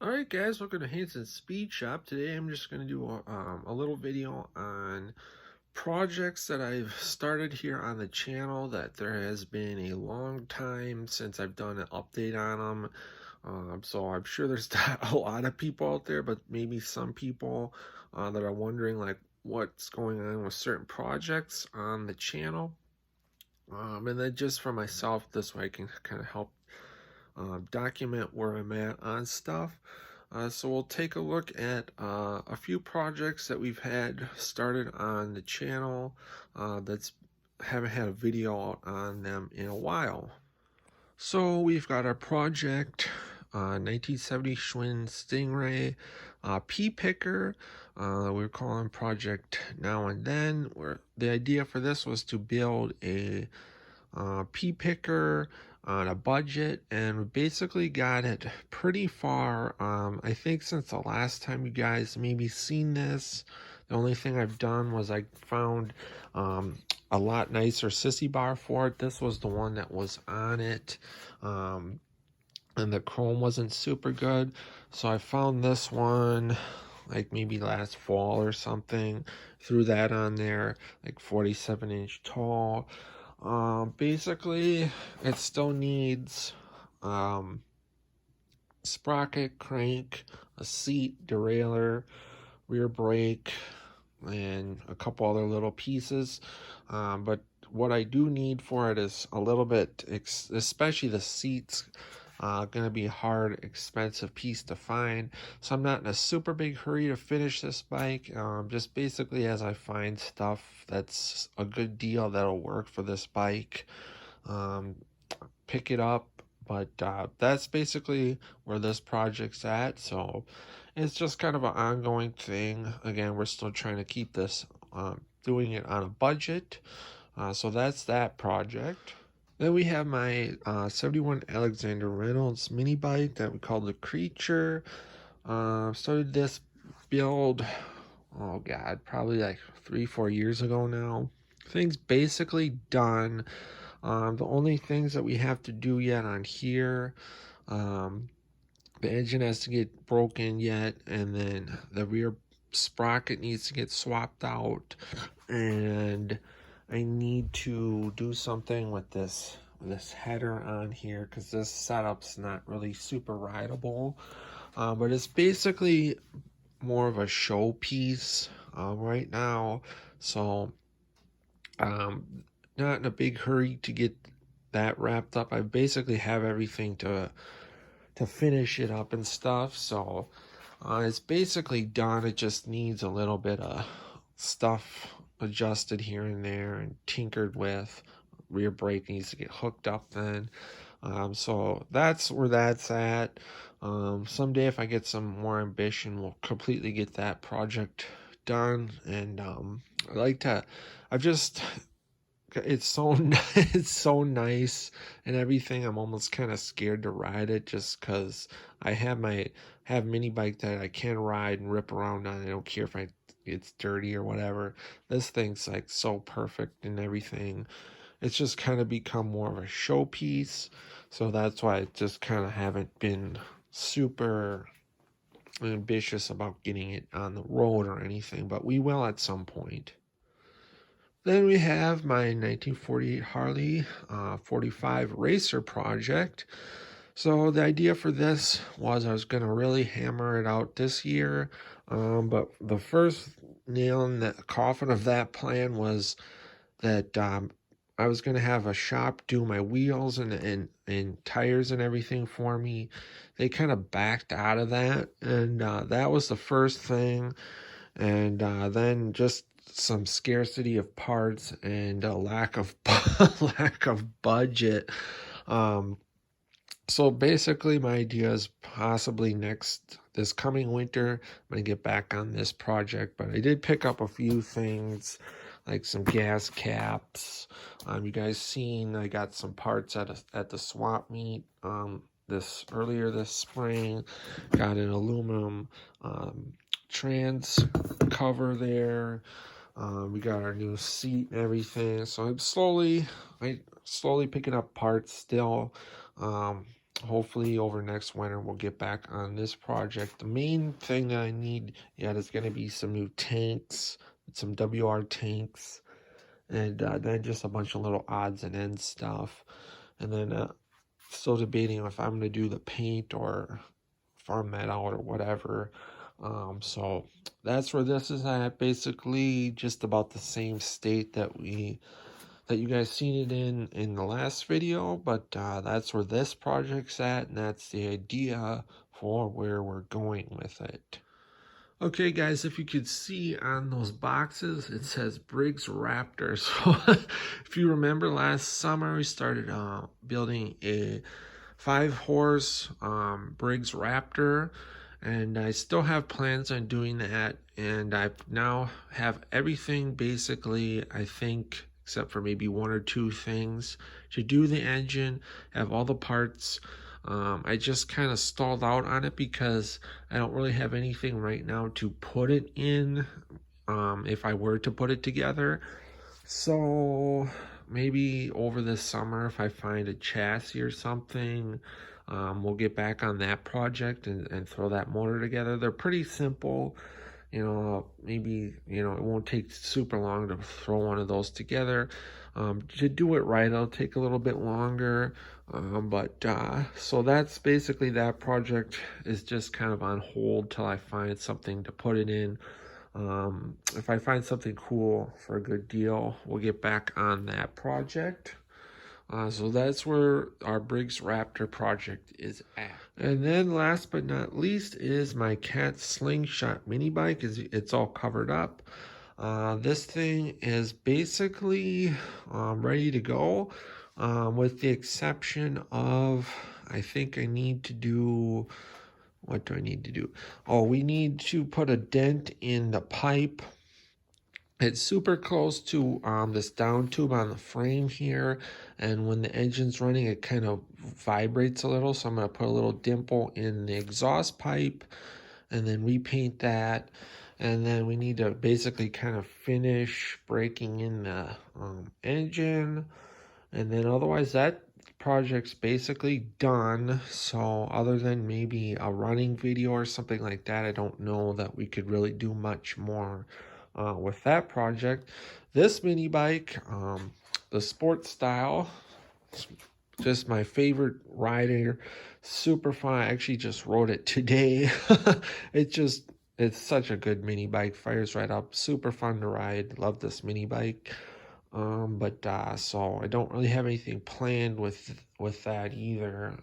Alright guys, welcome to Hansens Speed Shop. Today I'm just going to do a little video on projects that I've started here on the channel that there has been a long time since I've done an update on them. So I'm sure there's not a lot of people out there, but maybe some people that are wondering like what's going on with certain projects on the channel. And then just for myself, this way I can kind of help document where I'm at on stuff. So we'll take a look at a few projects that we've had started on the channel that's haven't had a video out on them in a while. So we've got our project 1970 Schwinn Stingray pea picker. We're calling project Now and Then. Where the idea for this was to build a pea picker on a budget, and we basically got it pretty far. I think since the last time you guys maybe seen this, the only thing I've done was I found a lot nicer sissy bar for it. This was the one that was on it, and the chrome wasn't super good, so I found this one like maybe last fall or something, threw that on there, like 47-inch tall. Basically, it still needs sprocket, crank, a seat, derailleur, rear brake, and a couple other little pieces. But what I do need for it is a little bit, especially the seats, going to be a hard, expensive piece to find. So I'm not in a super big hurry to finish this bike. Just basically as I find stuff that's a good deal that'll work for this bike, pick it up. But that's basically where this project's at. So it's just kind of an ongoing thing. Again, we're still trying to keep this doing it on a budget. So that's that project. Then we have my 71 Alexander Reynolds mini bike that we call the Creature. Started this build, oh god, probably like 3-4 years ago now. Things basically done. The only things that we have to do yet on here, the engine has to get broken yet, and then the rear sprocket needs to get swapped out, and I need to do something with this header on here because this setup's not really super rideable. But it's basically more of a showpiece right now, so not in a big hurry to get that wrapped up. I basically have everything to finish it up and stuff, so it's basically done. It just needs a little bit of stuff adjusted here and there and tinkered with. Rear brake needs to get hooked up then. So that's where that's at. Someday if I get some more ambition, we'll completely get that project done. And I like to, I've just, it's so it's so nice and everything. I'm almost kind of scared to ride it just because I have mini bike that I can ride and rip around on. I don't care if it's dirty or whatever. This thing's like so perfect and everything. It's just kind of become more of a showpiece, so that's why I just kind of haven't been super ambitious about getting it on the road or anything, but we will at some point. Then we have my 1948 Harley 45 Racer project. So the idea for this was I was going to really hammer it out this year, but the first nail in the coffin of that plan was that I was going to have a shop do my wheels and tires and everything for me. They kind of backed out of that, and that was the first thing. And then just some scarcity of parts and a lack of lack of budget. So basically my idea is possibly this coming winter I'm going to get back on this project, but I did pick up a few things like some gas caps. You guys seen I got some parts at the swap meet earlier this spring. Got an aluminum trans cover there. We got our new seat and everything. So I'm slowly picking up parts still. hopefully over next winter we'll get back on this project. The main thing that I need yet is going to be some new tanks, some WR tanks, and then just a bunch of little odds and ends stuff. And then still debating if I'm going to do the paint or farm that out or whatever. So that's where this is at. Basically just about the same state that you guys seen it in the last video, but that's where this project's at, and that's the idea for where we're going with it. Okay guys, if you could see on those boxes, it says Briggs Raptor. So if you remember last summer, we started building a 5-horse Briggs Raptor, and I still have plans on doing that, and I now have everything basically, I think, except for maybe one or two things to do the engine, have all the parts. I just kind of stalled out on it because I don't really have anything right now to put it in if I were to put it together. So maybe over this summer, if I find a chassis or something, we'll get back on that project and throw that motor together. They're pretty simple. Maybe, it won't take super long to throw one of those together. To do it right, it'll take a little bit longer. So that's basically that project is just kind of on hold till I find something to put it in. If I find something cool for a good deal, we'll get back on that project. So that's where our Briggs Raptor project is at. And then last but not least is my cat Slingshot mini bike. It's all covered up. This thing is basically ready to go, with the exception of, I think I need to do, what do I need to do? Oh, we need to put a dent in the pipe. It's super close to this down tube on the frame here, and when the engine's running it kind of vibrates a little, so I'm going to put a little dimple in the exhaust pipe and then repaint that. And then we need to basically kind of finish breaking in the engine, and then otherwise that project's basically done. So other than maybe a running video or something like that, I don't know that we could really do much more with that project. This mini bike, the sport style, just my favorite rider, super fun. I actually just rode it today. It's such a good mini bike, fires right up, super fun to ride. Love this mini bike. So I don't really have anything planned with that either.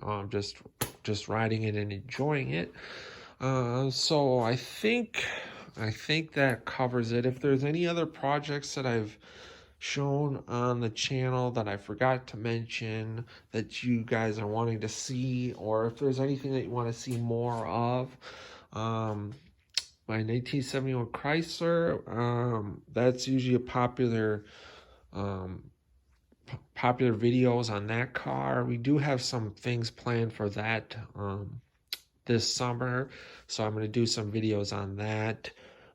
Just riding it and enjoying it. So I think that covers it. If there's any other projects that I've shown on the channel that I forgot to mention that you guys are wanting to see, or if there's anything that you want to see more of, my 1971 Chrysler, that's usually a popular videos on that car. We do have some things planned for that this summer, so I'm going to do some videos on that.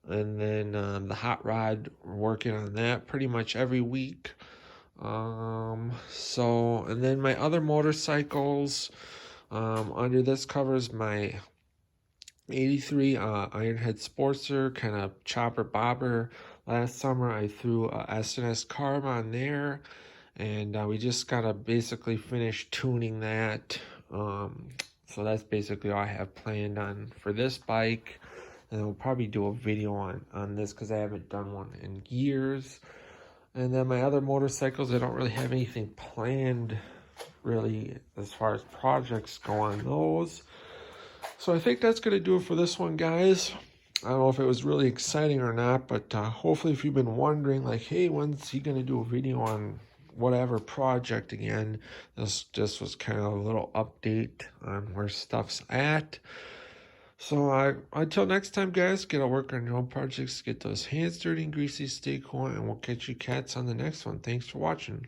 And then the hot rod, we're working on that pretty much every week. And then my other motorcycles, under this covers my 83 Ironhead Sportster, kind of chopper bobber. Last summer I threw a S&S carb on there, and we just gotta basically finish tuning that. So that's basically all I have planned on for this bike. And I'll probably do a video on this because I haven't done one in years. And then my other motorcycles, I don't really have anything planned really as far as projects go on those. So I think that's going to do it for this one, guys. I don't know if it was really exciting or not, but hopefully if you've been wondering, like, hey, when's he going to do a video on whatever project again, this just was kind of a little update on where stuff's at. So until next time, guys, get to work on your own projects, get those hands dirty and greasy, stay cool, and we'll catch you cats on the next one. Thanks for watching.